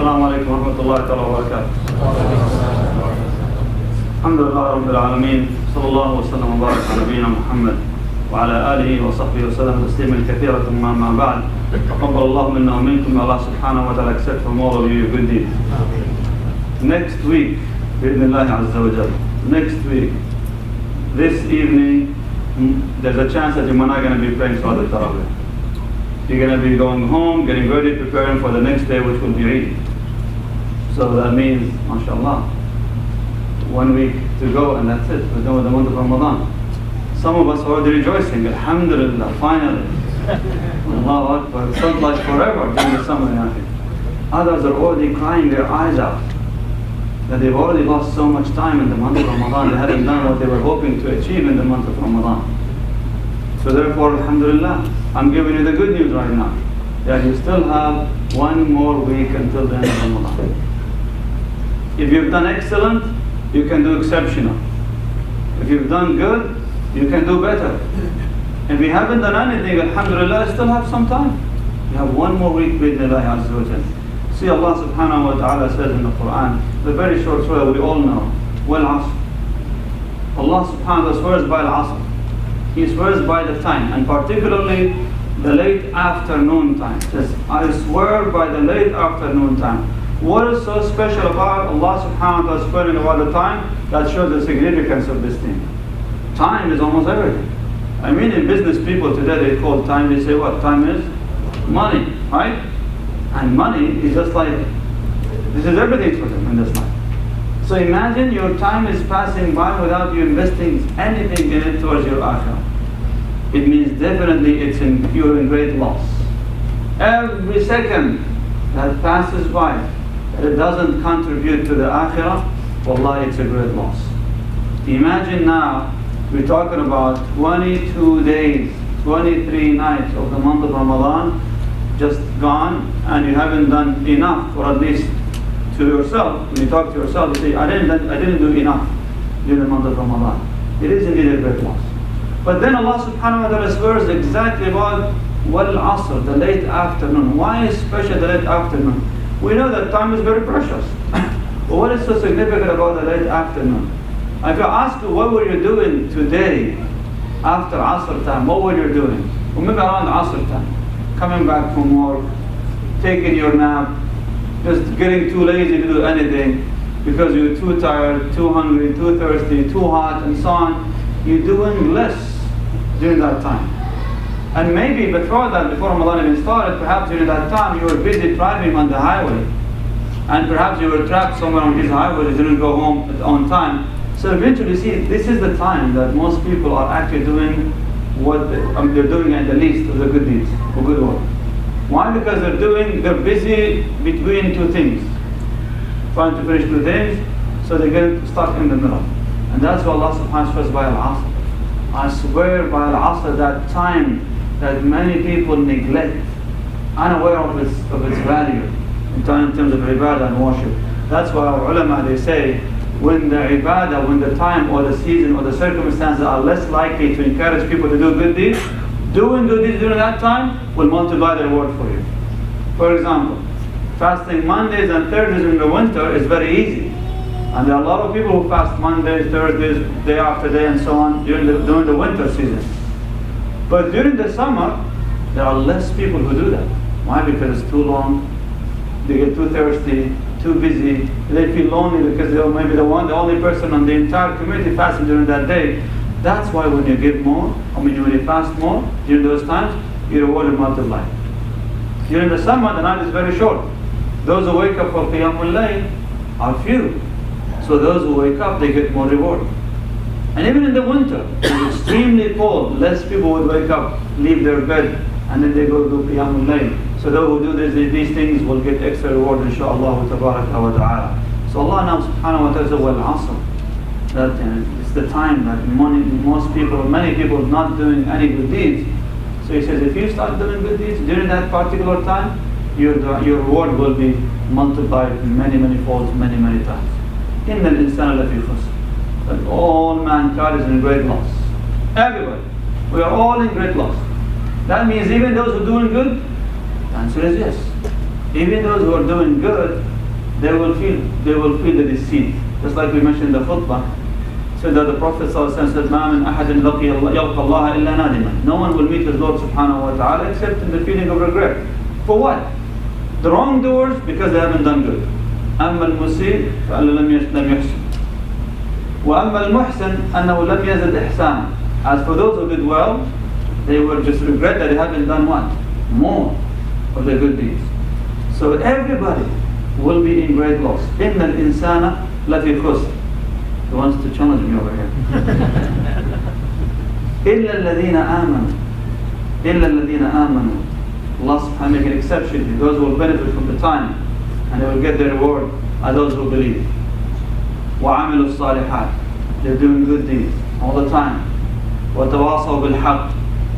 السلام عليكم ورحمة الله تعالى وبركاته. الحمد لله رب العالمين، صلى الله وسلم وبارك على نبينا محمد وعلى آله وصحبه وسلم تسليما كثيرا. ثم أما بعد، تقبل الله منا ومنكم. Allah subhanahu wa ta'ala accept from all of you your good deeds. Next week, بإذن الله عز وجل, next week, this evening, there's a chance that you're not going to be praying Salat al-Tarawih. You're going to be going home, getting ready, preparing for the next day, which will be Eid. So that means, mashallah, 1 week to go, and that's it. We're done with the month of Ramadan. Some of us are already rejoicing, alhamdulillah, finally. Allahu Akbar. It felt like forever during the summer. Others are already crying their eyes out that they've already lost so much time in the month of Ramadan. They hadn't done what they were hoping to achieve in the month of Ramadan. So therefore, alhamdulillah, I'm giving you the good news right now, that you still have 1 more week until the end of Ramadan. If you've done excellent, you can do exceptional. If you've done good, you can do better. If you haven't done anything, alhamdulillah, you still have some time. You have 1 more week with Allah Azza wa Jal. See, Allah subhanahu wa ta'ala says in the Quran, the very short surah we all know, Wal Asr. Allah subhanahu wa ta'ala swears by Al-Asr. He swears by the time, and particularly the late afternoon time. He says, I swear by the late afternoon time. What is so special about Allah subhanahu wa ta'ala swearing about the time? That shows the significance of this thing. Time is almost everything. I mean, in business, people today, they call time, they say what? Time is money, right? And money is just like, this is everything for them in this life. So imagine your time is passing by without you investing anything in it towards your akhirah. It means definitely you're in great loss. Every second that passes by, that it doesn't contribute to the akhirah, wallahi, it's a great loss. Imagine now, we're talking about 22 days, 23 nights of the month of Ramadan just gone, and you haven't done enough, or at least to yourself. When you talk to yourself, you say, I didn't do enough during the month of Ramadan. It is indeed a great loss. But then Allah subhanahu wa ta'ala swears exactly about Wal Asr, the late afternoon. Why is special the late afternoon? We know that time is very precious. But what is so significant about the late afternoon? If I ask you, what were you doing today after Asr time? What were you doing? Or maybe around Asr time. Coming back from work, taking your nap, just getting too lazy to do anything because you're too tired, too hungry, too thirsty, too hot, and so on. You're doing less during that time. And maybe before that, before Ramadan even started, perhaps during that time you were busy driving on the highway. And perhaps you were trapped somewhere on these highways, you didn't go home on time. So eventually, see, this is the time that most people are actually doing what they're doing at the least of the good deeds, or good work. Why? Because they're busy between 2 things. Trying to finish 2 things, so they get stuck in the middle. And that's why Allah subhanahu wa ta'ala swears by Al-Asr. I swear by Al-Asr, that time that many people neglect, unaware of its value in terms of ibadah and worship. That's why our ulama, they say, when the ibadah, when the time or the season or the circumstances are less likely to encourage people to do good deeds, doing good deeds during that time will multiply the reward for you. For example, fasting Mondays and Thursdays in the winter is very easy. And there are a lot of people who fast Mondays, Thursdays, day after day and so on during the winter season. But during the summer, there are less people who do that. Why? Because it's too long, they get too thirsty, too busy, they feel lonely because they're maybe the only person on the entire community fasting during that day. That's why when you give more, when you fast more during those times, your reward will multiply. During the summer, the night is very short. Those who wake up for Qiyamul Layl are few. So those who wake up, they get more reward. And even in the winter, it's extremely cold, less people would wake up, leave their bed, and then they go to Qiyamul Layl. So those who do these things will get extra reward, inshaAllah tabaraka wa ta'ala. So Allah now subhanahu wa ta'ala says, Wal Asr. That it's the time that many people are not doing any good deeds. So he says, if you start doing good deeds during that particular time, your reward will be multiplied many, many folds, many, many times. إِنَّ الْإِنسَانَ لَفِي خُسْرٍ. That all mankind is in great loss. Everybody. We are all in great loss. That means even those who are doing good, the answer is yes. Even those who are doing good, they will feel the deceit. Just like we mentioned in the khutbah, so that the Prophet ﷺ said, مَا مِنْ أَحَدٍ يَلْقَى اللَّهَ إِلَّا نَادِمًا. No one will meet his Lord subhanahu wa ta'ala except in the feeling of regret. For what? The wrongdoers, because they haven't done good. أَمَّا الْمُسِيء فَأَلَّا لَمْ يُحْسِنْ وَأَمَّا الْمُحْسِنْ أَنَّهُ لَمْ يَزِدْ إِحْسَانًا. As for those who did well, they will just regret that they haven't done what? More of the good deeds. So everybody will be in great loss. إِنَّ الْإِنسَانَ لَفِي خُسْرٍ. He wants to challenge me over here. إِلَّا الَّذِينَ آمَنُوا. إِلَّا الَّذِينَ آمَنُوا. Allah subhanahu wa ta'ala make an exception. Those who will benefit from the time and they will get their reward are those who believe. وَعَمِلُوا الصَّالِحَاتِ. They're doing good deeds all the time. وَتَوَاصَوْا بِالْحَقِّ.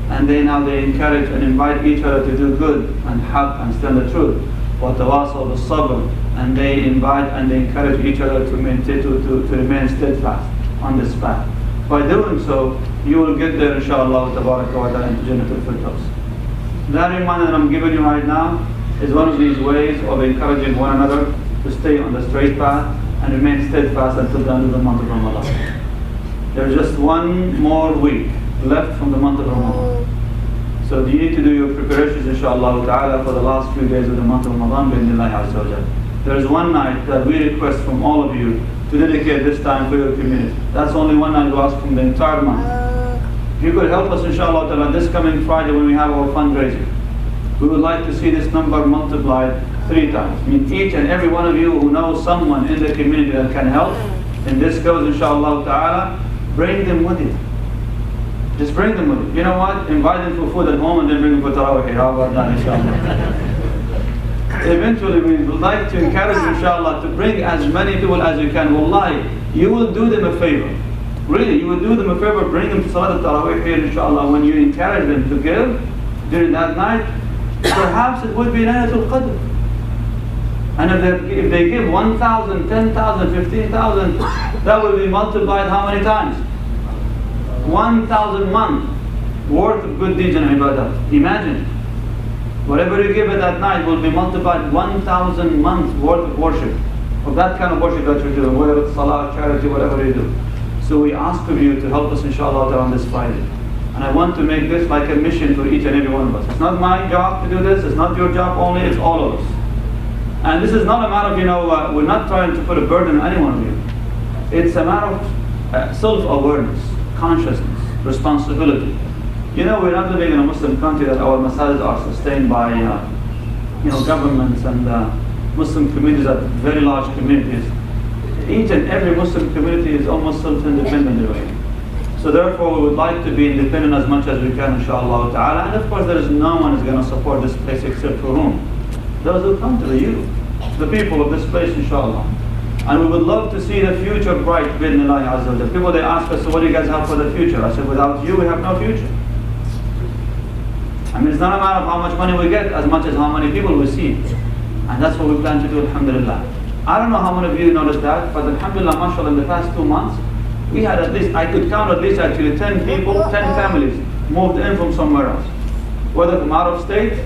And they encourage and invite each other to do good and haqq and stand the truth. وَتَوَاصَوْا بِالصَّبْرِ. And they invite and they encourage each other to remain steadfast on this path. By doing so, you will get there inshaAllah tabaraka wa ta'ala into Jannatul Firdaus. That reminder that I'm giving you right now is one of these ways of encouraging one another to stay on the straight path and remain steadfast until the end of the month of Ramadan. There's just one more week left from the month of Ramadan. So you need to do your preparations inshaAllah ta'ala for the last few days of the month of Ramadan bi'idhnillahi azza wa jalla. There is one night that we request from all of you to dedicate this time for your community. That's only one night we ask from the entire month. If you could help us inshaAllah ta'ala this coming Friday when we have our fundraising, we would like to see this number multiplied 3 times. I mean, each and every one of you who knows someone in the community that can help in this cause inshaAllah ta'ala, bring them with you. Just bring them with you. You know what? Invite them for food at home and then bring them for tarawih. How about that inshaAllah? Eventually we would like to encourage you inshaAllah to bring as many people as you can. Wallahi, you will do them a favor. Really, you will do them a favor, bring them to Salat al-Tarawih here inshaAllah. When you encourage them to give during that night, perhaps it would be Laylatul Qadr. And if they give 1,000, 10,000, 15,000, that will be multiplied how many times? 1,000 months worth of good deeds and ibadah. Imagine. Whatever you give at that night will be multiplied 1,000 months worth of worship. Of that kind of worship that you're doing, whether it's salah, charity, whatever you do. So we ask of you to help us inshaAllah on this Friday. And I want to make this like a mission for each and every one of us. It's not my job to do this, it's not your job only, it's all of us. And this is not a matter of, we're not trying to put a burden on any one of you. It's a matter of self-awareness, consciousness, responsibility. You know, we're not living in a Muslim country that our masajid are sustained by governments and Muslim communities are very large communities. Each and every Muslim community is almost self-independent in a way. So therefore we would like to be independent as much as we can inshaAllah ta'ala. And of course there is no one who is going to support this place except for whom? Those who come to you, the people of this place inshaAllah. And we would love to see the future bright bi'idhnillahi azza wa jalla. People they ask us, so what do you guys have for the future? I said, without you we have no future. I mean, it's not a matter of how much money we get as much as how many people we see. And that's what we plan to do, alhamdulillah. I don't know how many of you noticed that, but alhamdulillah, mashallah, in the past 2 months, we had at least, I could count at least actually 10 people, 10 families moved in from somewhere else. Whether from out of state,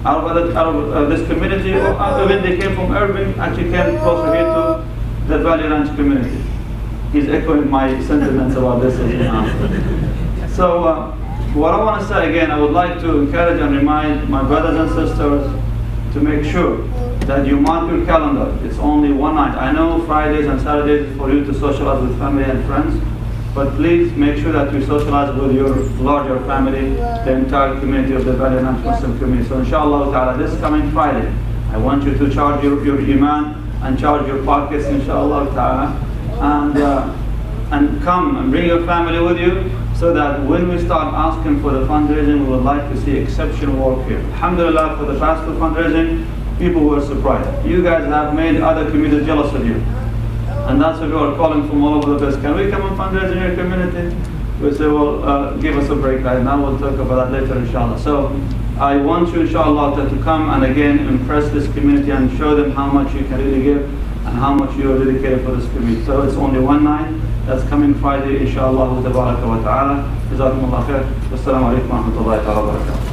out of this community, or even they came from urban, actually came closer here to the Valley Ranch community. He's echoing my sentiments about this as well. So, what I want to say again, I would like to encourage and remind my brothers and sisters to make sure that you mark your calendar. It's only one night. I know Fridays and Saturdays for you to socialize with family and friends, but please make sure that you socialize with your larger family, the entire community of the Valley Ranch Muslim community. So inshallah ta'ala, this coming Friday, I want you to charge your iman and charge your pockets inshallah ta'ala, and come and bring your family with you, so that when we start asking for the fundraising, we would like to see exceptional work here. Alhamdulillah, for the past 2 fundraising, people were surprised. You guys have made other communities jealous of you. And that's why we are calling from all over the place. Can we come and fundraise in your community? We say, well, give us a break right now. We'll talk about that later, inshallah. So I want you, inshallah, to come and again impress this community and show them how much you can really give and how much you are dedicated for this community. So it's only one night. That's coming Friday, inshallah, tabaraka wa ta'ala. Jazakumullah khair. Wassalamu alaikum wa rahmatullahi wa barakatuh.